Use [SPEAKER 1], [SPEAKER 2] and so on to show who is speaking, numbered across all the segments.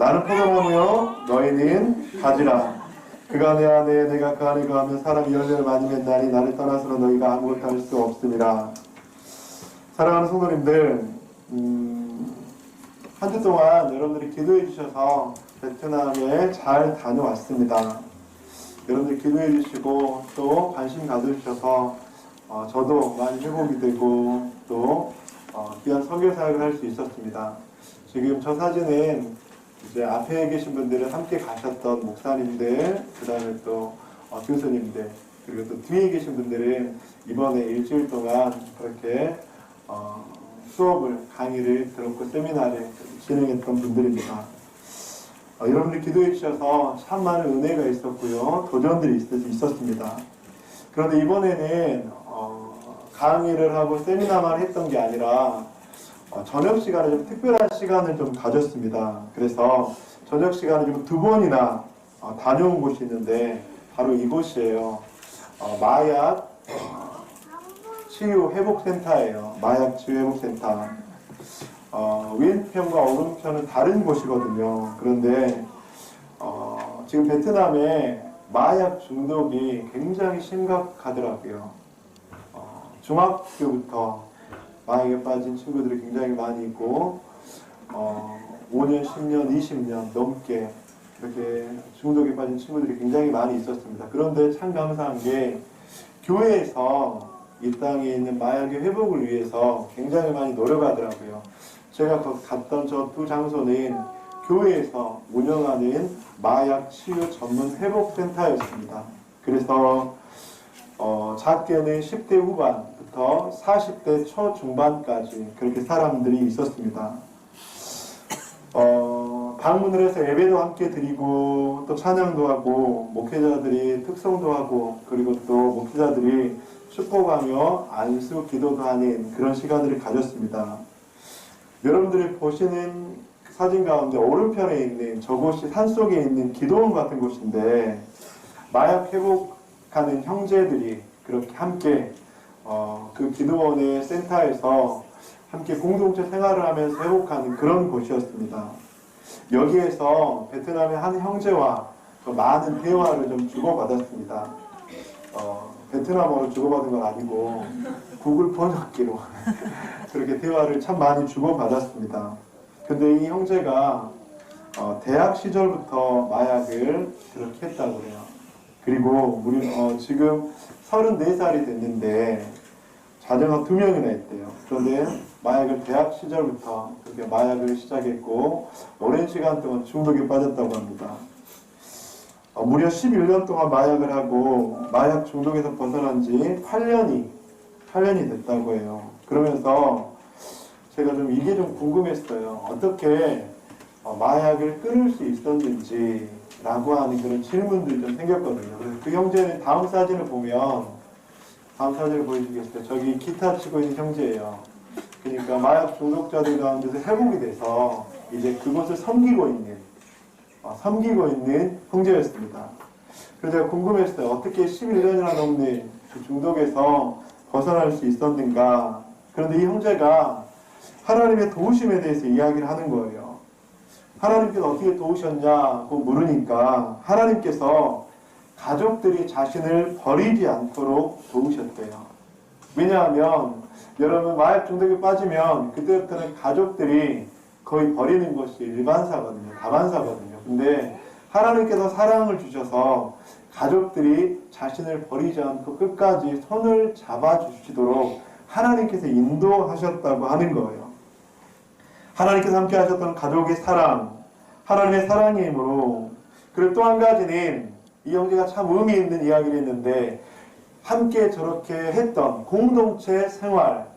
[SPEAKER 1] 나는 포도나무요 너희는 가지라. 그가 내 안에 내가 그 안에 거하면 사람이 열매를 많이 맺나니 나를 떠나서는 너희가 아무것도 할 수 없음이라. 사랑하는 성도님들, 한 주 동안 여러분들이 기도해 주셔서 베트남에 잘 다녀왔습니다. 여러분들 기도해 주시고 또 관심 가져주셔서 저도 많이 회복이 되고 또 귀한 선교 사역을 할 수 있었습니다. 지금 저 사진은 이제 앞에 계신 분들은 함께 가셨던 목사님들, 그 다음에 또 교수님들, 그리고 또 뒤에 계신 분들은 이번에 일주일 동안 그렇게 수업을, 강의를 들었고 세미나를 진행했던 분들입니다. 여러분들 기도해 주셔서 참 많은 은혜가 있었고요. 도전들이 있었습니다. 그런데 이번에는 강의를 하고 세미나만 했던 게 아니라 저녁 시간에 좀 특별한 시간을 좀 가졌습니다. 그래서 저녁 시간에 좀 2번이나 다녀온 곳이 있는데 바로 이곳이에요. 마약 치유 회복센터예요. 마약 치유 회복센터. 왼편과 오른편은 다른 곳이거든요. 그런데 지금 베트남에 마약 중독이 굉장히 심각하더라고요. 중학교부터 마약에 빠진 친구들이 굉장히 많이 있고 5년, 10년, 20년 넘게 이렇게 중독에 빠진 친구들이 굉장히 많이 있었습니다. 그런데 참 감사한 게 교회에서 이 땅에 있는 마약의 회복을 위해서 굉장히 많이 노력하더라고요. 제가 갔던 저 2 장소는 교회에서 운영하는 마약 치유 전문 회복센터였습니다. 그래서 작게는 10대 후반부터 40대 초중반까지 그렇게 사람들이 있었습니다. 방문을 해서 예배도 함께 드리고 또 찬양도 하고 목회자들이 특송도 하고 그리고 또 목회자들이 축복하며 안수 기도도 하는 그런 시간들을 가졌습니다. 여러분들이 보시는 사진 가운데 오른편에 있는 저곳이 산속에 있는 기도원 같은 곳인데 마약 회복하는 형제들이 그렇게 함께 그 기도원의 센터에서 함께 공동체 생활을 하면서 회복하는 그런 곳이었습니다. 여기에서 베트남의 한 형제와 많은 대화를 좀 주고받았습니다. 베트남어로 주고받은 건 아니고 구글 번역기로 그렇게 대화를 참 많이 주고받았습니다. 근데 이 형제가 대학 시절부터 마약을 그렇게 했다고 해요. 그리고 지금 34살이 됐는데 자녀가 2명이나 있대요. 그런데 마약을 대학 시절부터 그렇게 마약을 시작했고 오랜 시간 동안 중독에 빠졌다고 합니다. 무려 11년 동안 마약을 하고 마약 중독에서 벗어난 지 8년이 됐다고 해요. 그러면서 제가 이게 좀 궁금했어요. 어떻게 마약을 끊을 수 있었는지 라고 하는 그런 질문들이 좀 생겼거든요. 그래서 그 형제는 다음 사진을 보여주겠어요. 저기 기타 치고 있는 형제예요. 그러니까 마약 중독자들 가운데서 회복이 돼서 이제 그곳을 섬기고 있는 형제였습니다. 그래서 제가 궁금했어요. 어떻게 11년이나 넘는 그 중독에서 벗어날 수 있었는가. 그런데 이 형제가 하나님의 도우심에 대해서 이야기를 하는 거예요. 하나님께서 어떻게 도우셨냐고 물으니까 하나님께서 가족들이 자신을 버리지 않도록 도우셨대요. 왜냐하면 여러분 마약 중독에 빠지면 그때부터는 가족들이 거의 버리는 것이 일반사거든요. 다반사거든요. 근데 하나님께서 사랑을 주셔서 가족들이 자신을 버리지 않고 끝까지 손을 잡아주시도록 하나님께서 인도하셨다고 하는 거예요. 하나님께서 함께 하셨던 가족의 사랑, 하나님의 사랑의 힘으로. 그리고 또 한 가지는 이 형제가 참 의미 있는 이야기를 했는데 함께 저렇게 했던 공동체 생활,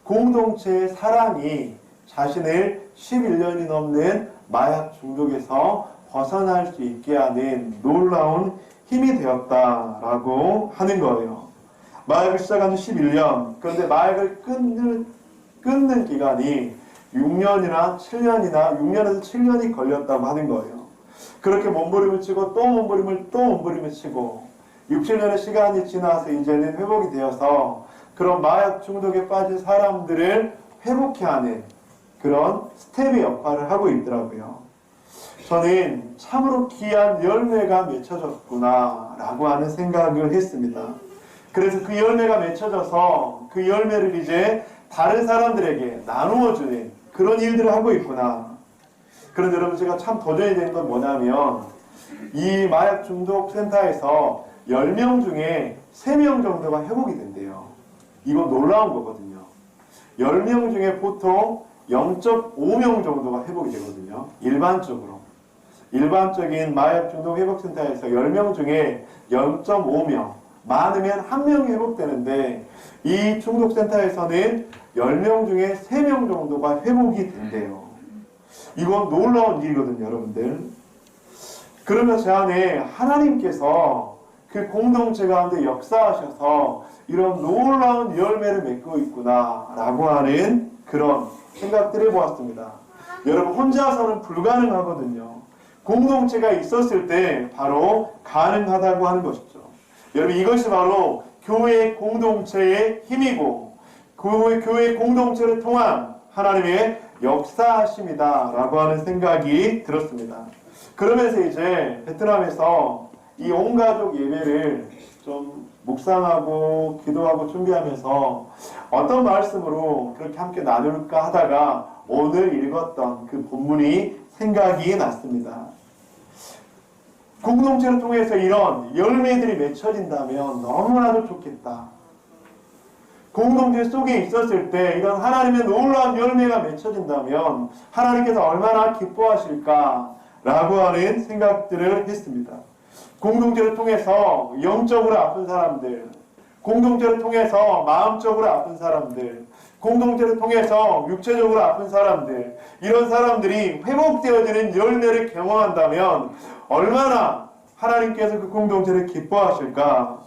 [SPEAKER 1] 공동체의 사랑이 자신을 11년이 넘는 마약 중독에서 벗어날 수 있게 하는 놀라운 힘이 되었다라고 하는 거예요. 마약을 시작한 지 11년, 그런데 마약을 끊는 기간이 6년에서 7년이 걸렸다고 하는 거예요. 그렇게 몸부림을 치고 또 몸부림을 치고 6, 7년의 시간이 지나서 이제는 회복이 되어서 그런 마약 중독에 빠진 사람들을 회복해 하는 그런 스텝의 역할을 하고 있더라고요. 저는 참으로 귀한 열매가 맺혀졌구나 라고 하는 생각을 했습니다. 그래서 그 열매가 맺혀져서 그 열매를 이제 다른 사람들에게 나누어주는 그런 일들을 하고 있구나. 그런데 여러분, 제가 참 도전이 된 건 뭐냐면, 이 마약 중독 센터에서 10명 중에 3명 정도가 회복이 된대요. 이건 놀라운 거거든요. 10명 중에 보통 0.5명 정도가 회복이 되거든요. 일반적인 마약 중독 회복센터에서 10명 중에 0.5명, 많으면 1명이 회복되는데, 이 중독센터에서는 10명 중에 3명 정도가 회복이 된대요. 이건 놀라운 일이거든요, 여러분들. 그러면 제 안에 하나님께서 그 공동체 가운데 역사하셔서 이런 놀라운 열매를 맺고 있구나 라고 하는 그런 생각들을 해보았습니다. 여러분, 혼자서는 불가능하거든요. 공동체가 있었을 때 바로 가능하다고 하는 것이죠. 여러분, 이것이 바로 교회 공동체의 힘이고 교회 공동체를 통한 하나님의 역사하심이다 라고 하는 생각이 들었습니다. 그러면서 이제 베트남에서 이 온가족 예배를 좀 묵상하고 기도하고 준비하면서 어떤 말씀으로 그렇게 함께 나눌까 하다가 오늘 읽었던 그 본문이 생각이 났습니다. 공동체를 통해서 이런 열매들이 맺혀진다면 너무나도 좋겠다. 공동체 속에 있었을 때 이런 하나님의 놀라운 열매가 맺혀진다면 하나님께서 얼마나 기뻐하실까 라고 하는 생각들을 했습니다. 공동체를 통해서 영적으로 아픈 사람들, 공동체를 통해서 마음적으로 아픈 사람들, 공동체를 통해서 육체적으로 아픈 사람들, 이런 사람들이 회복되어지는 열매를 경험한다면 얼마나 하나님께서 그 공동체를 기뻐하실까.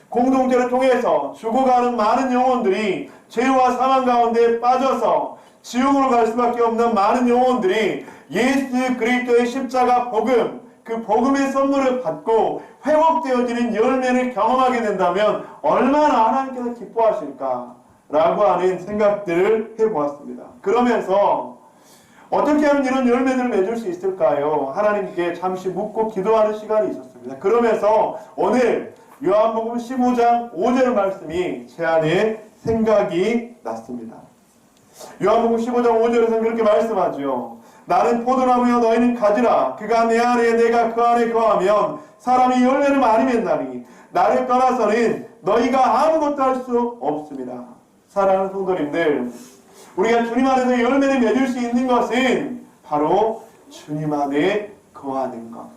[SPEAKER 1] 공동체를 통해서 죽어가는 많은 영혼들이 죄와 사망 가운데 빠져서 지옥으로 갈 수밖에 없는 많은 영혼들이 예수 그리스도의 십자가 복음, 그 복음의 선물을 받고 회복되어지는 열매를 경험하게 된다면 얼마나 하나님께서 기뻐하실까 라고 하는 생각들을 해보았습니다. 그러면서 어떻게 하면 이런 열매들을 맺을 수 있을까요? 하나님께 잠시 묻고 기도하는 시간이 있었습니다. 그러면서 오늘 요한복음 15장 5절 말씀이 제 안에 생각이 났습니다. 요한복음 15장 5절에서는 그렇게 말씀하죠. 나는 포도나무여 너희는 가지라. 그가 내 안에 내가 그 안에 거하면 사람이 열매를 많이 맺나니 나를 떠나서는 너희가 아무것도 할 수 없습니다. 사랑하는 성도님들, 우리가 주님 안에서 열매를 맺을 수 있는 것은 바로 주님 안에 거하는 것.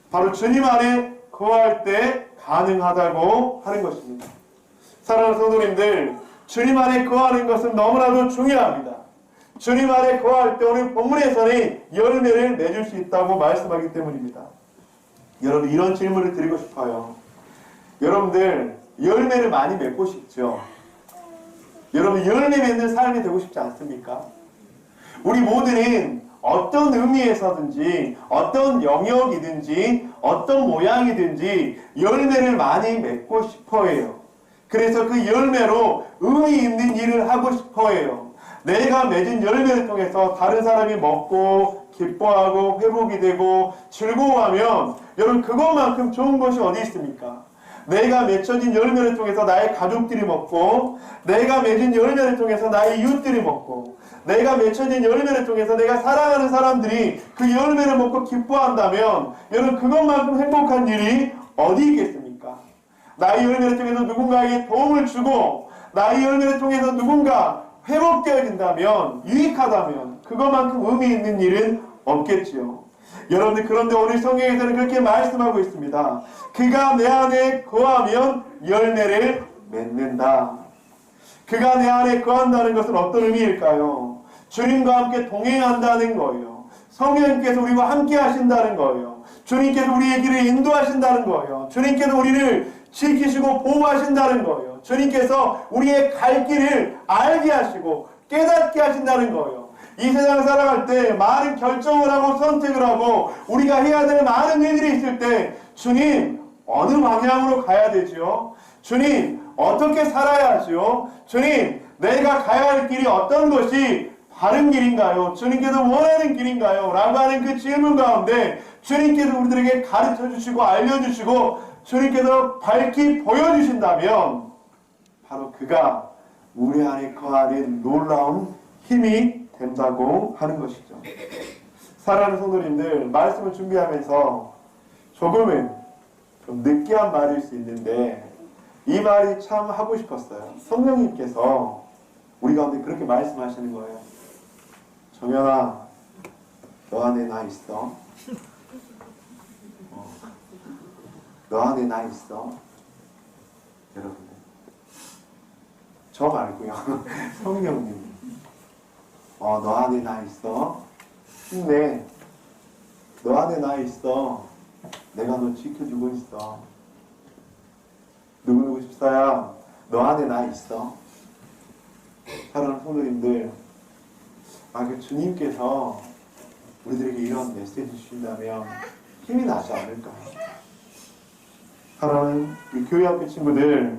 [SPEAKER 1] 바로 주님 안에 거할 때 가능하다고 하는 것입니다. 사랑하는 성도님들, 주님 안에 거하는 것은 너무나도 중요합니다. 주님 안에 거할 때 오늘 본문에서는 열매를 맺을 수 있다고 말씀하기 때문입니다. 여러분, 이런 질문을 드리고 싶어요. 여러분들 열매를 많이 맺고 싶죠? 여러분, 열매 맺는 삶이 되고 싶지 않습니까? 우리 모두는 어떤 의미에서든지 어떤 영역이든지 어떤 모양이든지 열매를 많이 맺고 싶어 해요. 그래서 그 열매로 의미 있는 일을 하고 싶어 해요. 내가 맺은 열매를 통해서 다른 사람이 먹고 기뻐하고 회복이 되고 즐거워하면 여러분, 그것만큼 좋은 것이 어디 있습니까? 내가 맺혀진 열매를 통해서 나의 가족들이 먹고, 내가 맺은 열매를 통해서 나의 이웃들이 먹고, 내가 맺혀진 열매를 통해서 내가 사랑하는 사람들이 그 열매를 먹고 기뻐한다면 여러분, 그것만큼 행복한 일이 어디 있겠습니까? 나의 열매를 통해서 누군가에게 도움을 주고 나의 열매를 통해서 누군가 회복되어진다면, 유익하다면 그것만큼 의미 있는 일은 없겠지요. 여러분들, 그런데 오늘 성경에서는 그렇게 말씀하고 있습니다. 그가 내 안에 거하면 열매를 맺는다. 그가 내 안에 거한다는 것은 어떤 의미일까요? 주님과 함께 동행한다는 거예요. 성령님께서 우리와 함께 하신다는 거예요. 주님께서 우리의 길을 인도하신다는 거예요. 주님께서 우리를 지키시고 보호하신다는 거예요. 주님께서 우리의 갈 길을 알게 하시고 깨닫게 하신다는 거예요. 이 세상 살아갈 때 많은 결정을 하고 선택을 하고 우리가 해야 될 많은 일들이 있을 때 주님, 어느 방향으로 가야 되죠? 주님, 어떻게 살아야 하죠? 주님, 내가 가야 할 길이 어떤 것이 바른 길인가요? 주님께서 원하는 길인가요? 라고 하는 그 질문 가운데 주님께서 우리들에게 가르쳐 주시고 알려주시고 주님께서 밝히 보여주신다면 바로 그가 우리 안에 거하는 놀라운 힘이 된다고 하는 것이죠. 사랑하는 성도님들, 말씀을 준비하면서 조금은 좀 느끼한 말일 수 있는데 이 말이 참 하고 싶었어요. 성령님께서 우리 가운데 그렇게 말씀하시는 거예요. 정연아, 너 안에 나 있어. 너 안에 나 있어. 여러분들, 저 말고요. 성령님, 너 안에 나 있어. 힘내. 너 안에 나 있어. 내가 너 지켜주고 있어. 누구누구 집사야, 너 안에 나 있어. 사랑하는 성도님들, 그 주님께서 우리들에게 이런 메시지 주신다면 힘이 나지 않을까요? 사랑하는 우리 교회 앞의 친구들,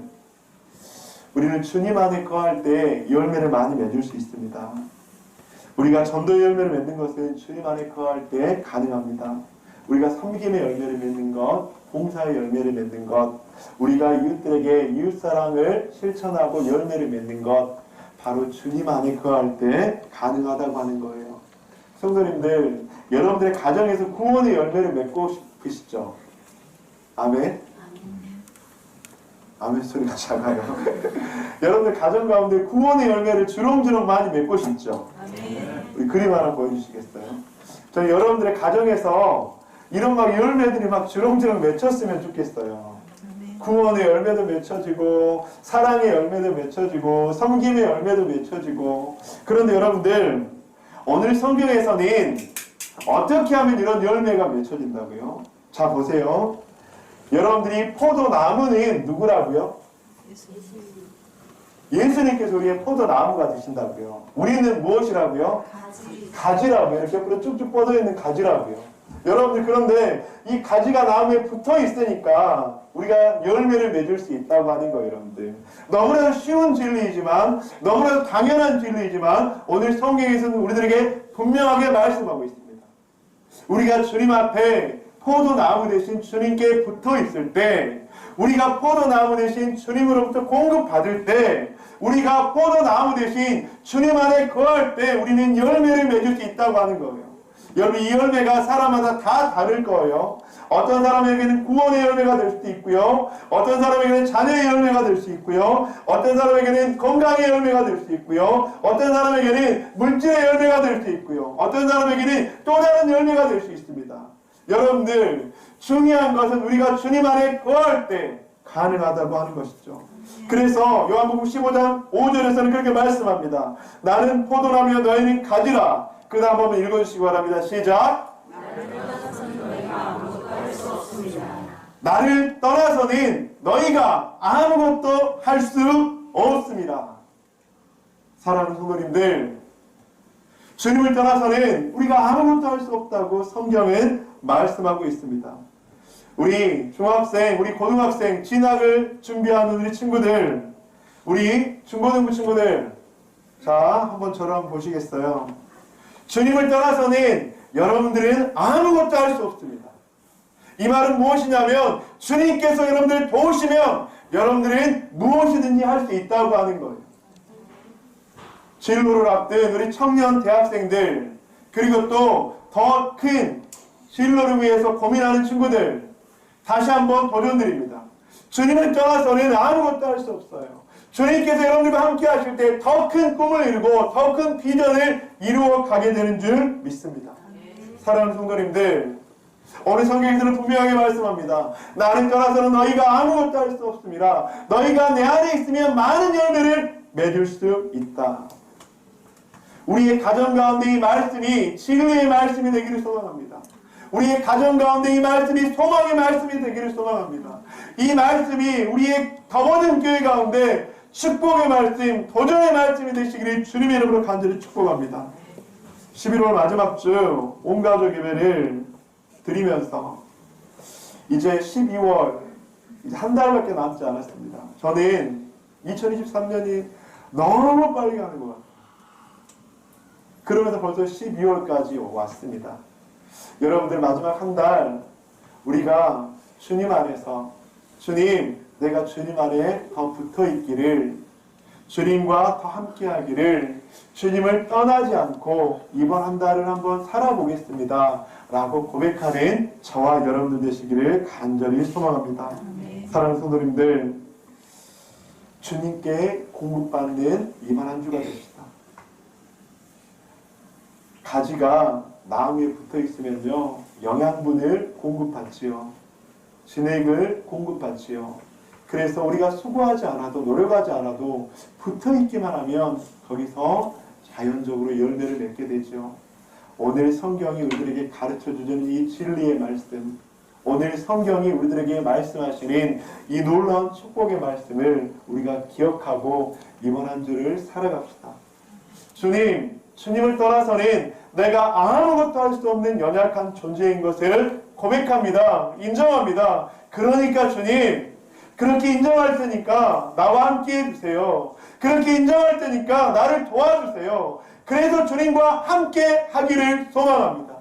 [SPEAKER 1] 우리는 주님 안에 거할 때 열매를 많이 맺을 수 있습니다. 우리가 전도의 열매를 맺는 것은 주님 안에 거할 때 가능합니다. 우리가 섬김의 열매를 맺는 것, 봉사의 열매를 맺는 것, 우리가 이웃들에게 이웃사랑을 실천하고 열매를 맺는 것, 바로 주님 안에 거할 때 가능하다고 하는 거예요. 성도님들, 여러분들의 가정에서 구원의 열매를 맺고 싶으시죠? 아멘? 아멘 소리가 작아요. 여러분들 가정 가운데 구원의 열매를 주렁주렁 많이 맺고 싶죠? 우리 그림 하나 보여주시겠어요? 저는 여러분들의 가정에서 이런 열매들이 주렁주렁 맺혔으면 좋겠어요. 구원의 열매도 맺혀지고 사랑의 열매도 맺혀지고 섬김의 열매도 맺혀지고. 그런데 여러분들, 오늘 성경에서는 어떻게 하면 이런 열매가 맺혀진다고요? 자, 보세요. 여러분들이 포도나무는 누구라고요? 예수님께서 우리의 포도나무가 되신다고요. 우리는 무엇이라고요? 가지라고요. 이렇게 옆으로 쭉쭉 뻗어있는 가지라고요. 여러분들, 그런데 이 가지가 나무에 붙어 있으니까 우리가 열매를 맺을 수 있다고 하는 거예요. 여러분들, 너무나도 쉬운 진리이지만, 너무나도 당연한 진리이지만 오늘 성경에서는 우리들에게 분명하게 말씀하고 있습니다. 우리가 주님 앞에 포도나무 대신 주님께 붙어 있을 때, 우리가 포도나무 대신 주님으로부터 공급받을 때, 우리가 포도나무 대신 주님 안에 거할 때 우리는 열매를 맺을 수 있다고 하는 거예요. 여러분, 이 열매가 사람마다 다 다를 거예요. 어떤 사람에게는 구원의 열매가 될 수도 있고요. 어떤 사람에게는 자녀의 열매가 될 수 있고요. 어떤 사람에게는 건강의 열매가 될 수 있고요. 어떤 사람에게는 물질의 열매가 될 수 있고요. 어떤 사람에게는 또 다른 열매가 될 수 있습니다. 여러분들, 중요한 것은 우리가 주님 안에 거할 때 가능하다고 하는 것이죠. 그래서 요한복음 15장 5절에서는 그렇게 말씀합니다. 나는 포도나무여 너희는 가지라. 그 다음 한번 읽어주시기 바랍니다. 시작. 나를 떠나서는 너희가 아무것도 할 수 없습니다. 사랑하는 성도님들, 주님을 떠나서는 우리가 아무것도 할 수 없다고 성경은 말씀하고 있습니다. 우리 중학생, 우리 고등학생 진학을 준비하는 우리 친구들, 우리 중고등부 친구들, 자, 한번 저를 한번 보시겠어요? 주님을 떠나서는 여러분들은 아무것도 할 수 없습니다. 이 말은 무엇이냐면, 주님께서 여러분들을 도우시면 여러분들은 무엇이든지 할 수 있다고 하는 거예요. 진로를 앞둔 우리 청년 대학생들, 그리고 또 더 큰 진로를 위해서 고민하는 친구들, 다시 한번 도전드립니다. 주님을 떠나서는 아무것도 할 수 없어요. 주님께서 여러분들과 함께 하실 때 더 큰 꿈을 이루고 더 큰 비전을 이루어 가게 되는 줄 믿습니다. 사랑하는 성도님들, 오늘 성경에서는 분명하게 말씀합니다. 나를 떠나서는 너희가 아무것도 할 수 없습니다. 너희가 내 안에 있으면 많은 열매를 맺을 수 있다. 우리의 가정 가운데 이 말씀이 진리의 말씀이 되기를 소망합니다. 우리의 가정 가운데 이 말씀이 소망의 말씀이 되기를 소망합니다. 이 말씀이 우리의 더 모든 교회 가운데 축복의 말씀, 도전의 말씀이 되시기를 주님의 이름으로 간절히 축복합니다. 11월 마지막 주 온가족 예배를 드리면서 이제 12월 이제 한 달밖에 남지 않았습니다. 저는 2023년이 너무 빨리 가는 것 같아요. 그러면서 벌써 12월까지 왔습니다. 여러분들 마지막 한 달 우리가 주님 안에서 주님, 내가 주님 안에 더 붙어 있기를, 주님과 더 함께 하기를, 주님을 떠나지 않고 이번 한 달을 한번 살아보겠습니다 라고 고백하는 저와 여러분들 되시기를 간절히 소망합니다. 사랑하는 성도님들, 주님께 공급받는 이번 한 주가 됩시다. 가지가 나무에 붙어 있으면요, 영양분을 공급받지요. 진액을 공급받지요. 그래서 우리가 수고하지 않아도, 노력하지 않아도 붙어 있기만 하면 거기서 자연적으로 열매를 맺게 되죠. 오늘 성경이 우리들에게 가르쳐 주는 이 진리의 말씀, 오늘 성경이 우리들에게 말씀하시는 이 놀라운 축복의 말씀을 우리가 기억하고 이번 한 주를 살아갑시다. 주님을 떠나서는 내가 아무것도 할 수 없는 연약한 존재인 것을 고백합니다. 인정합니다. 그러니까 주님, 그렇게 인정할 테니까 나와 함께 해주세요. 그렇게 인정할 테니까 나를 도와주세요. 그래서 주님과 함께 하기를 소망합니다.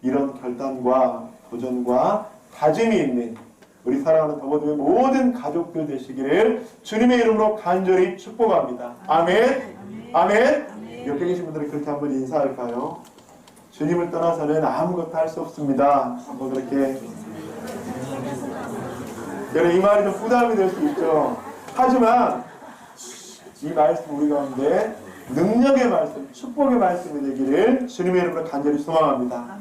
[SPEAKER 1] 이런 결단과 도전과 다짐이 있는 우리 사랑하는 더보드의 모든 가족들 되시기를 주님의 이름으로 간절히 축복합니다. 아멘. 아멘. 옆에 계신 분들은 그렇게 한번 인사할까요? 주님을 떠나서는 아무것도 할 수 없습니다. 한번 그렇게. 여러분, 이 말이 좀 부담이 될 수 있죠. 하지만 이 말씀 우리 가운데 능력의 말씀, 축복의 말씀이 되기를 주님의 이름으로 간절히 소망합니다.